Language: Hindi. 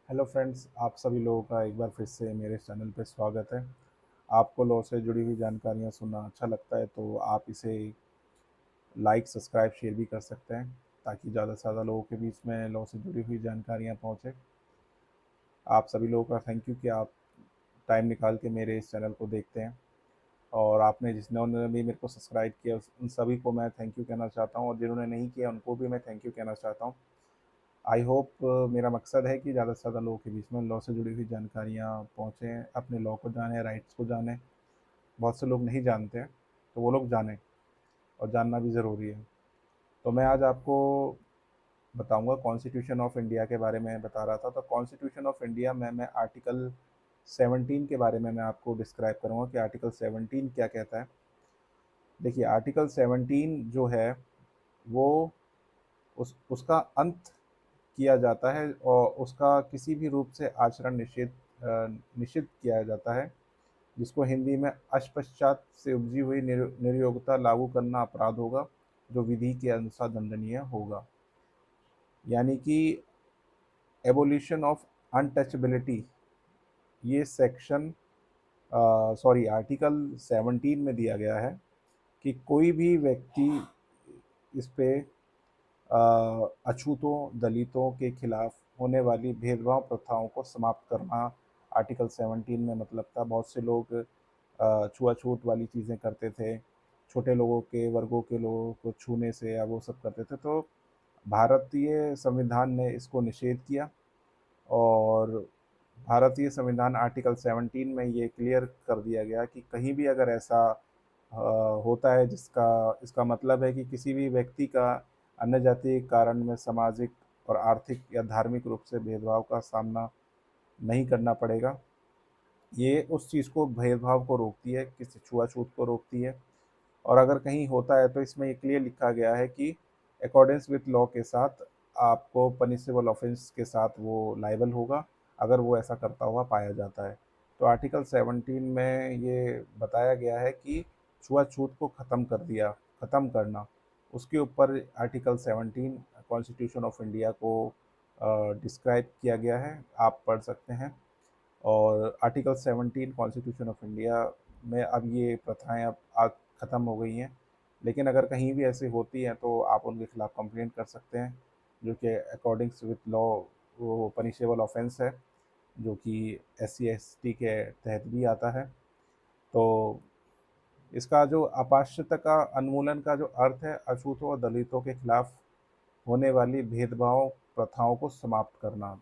हेलो फ्रेंड्स, आप सभी लोगों का एक बार फिर से मेरे चैनल पे स्वागत है। आपको लॉ से जुड़ी हुई जानकारियाँ सुनना अच्छा लगता है तो आप इसे लाइक, सब्सक्राइब, शेयर भी कर सकते हैं ताकि ज़्यादा से ज़्यादा लोगों के बीच में लॉ से जुड़ी हुई जानकारियाँ पहुँचे। आप सभी लोगों का थैंक यू कि आप टाइम निकाल के मेरे इस चैनल को देखते हैं। और आपने जिन्होंने भी मेरे को सब्सक्राइब किया उन सभी को मैं थैंक यू कहना चाहता हूँ, और जिन्होंने नहीं किया उनको भी मैं थैंक यू कहना चाहता हूँ। आई होप मेरा मकसद है कि ज़्यादा से ज़्यादा लोगों के बीच में लॉ से जुड़ी हुई जानकारियाँ पहुँचें, अपने लॉ को जानें, राइट्स को जानें। बहुत से लोग नहीं जानते हैं तो वो लोग जानें, और जानना भी ज़रूरी है। तो मैं आज आपको बताऊंगा कॉन्स्टिट्यूशन ऑफ इंडिया के बारे में बता रहा था। तो कॉन्स्टिट्यूशन ऑफ इंडिया में मैं आर्टिकल 17 के बारे में मैं आपको डिस्क्राइब करूँगा कि आर्टिकल 17 क्या कहता है। देखिए, आर्टिकल 17 जो है वो उसका अंत किया जाता है और उसका किसी भी रूप से आचरण निषिद्ध किया जाता है, जिसको हिंदी में अष्टपश्चात से उपजी हुई निर्योग्यता लागू करना अपराध होगा, जो विधि के अनुसार दंडनीय होगा। यानी कि एबोलिशन ऑफ अनटचेबिलिटी, ये सेक्शन सॉरी आर्टिकल 17 में दिया गया है कि कोई भी व्यक्ति इस पे अछूतों, दलितों के खिलाफ होने वाली भेदभाव प्रथाओं को समाप्त करना आर्टिकल 17 में मतलब था। बहुत से लोग छुआछूत वाली चीज़ें करते थे, छोटे लोगों के वर्गों के लोगों को छूने से या वो सब करते थे। तो भारतीय संविधान ने इसको निषेध किया, और भारतीय संविधान आर्टिकल 17 में ये क्लियर कर दिया गया कि कहीं भी अगर ऐसा होता है जिसका इसका मतलब है कि किसी भी व्यक्ति का अन्य जातीय कारण में सामाजिक और आर्थिक या धार्मिक रूप से भेदभाव का सामना नहीं करना पड़ेगा। ये उस चीज़ को, भेदभाव को रोकती है, किसी छुआछूत को रोकती है। और अगर कहीं होता है तो इसमें ये क्लियर लिखा गया है कि अकॉर्डेंस विथ लॉ के साथ आपको पनिशेबल ऑफेंस के साथ वो लाइबल होगा, अगर वो ऐसा करता हुआ पाया जाता है। तो आर्टिकल 17 में ये बताया गया है कि छुआछूत को ख़त्म करना, उसके ऊपर आर्टिकल 17 कॉन्स्टिट्यूशन ऑफ इंडिया को डिस्क्राइब किया गया है, आप पढ़ सकते हैं। और आर्टिकल 17 कॉन्स्टिट्यूशन ऑफ इंडिया में अब ये प्रथाएं अब ख़त्म हो गई हैं। लेकिन अगर कहीं भी ऐसी होती हैं तो आप उनके खिलाफ़ कंप्लेंट कर सकते हैं, जो कि अकॉर्डिंग्स विथ लॉ वो पनिशेबल ऑफेंस है, जो कि SC ST के तहत भी आता है। तो इसका जो अपशिष्टता का उन्मूलन का जो अर्थ है, अछूतों और दलितों के खिलाफ होने वाली भेदभाव प्रथाओं को समाप्त करना।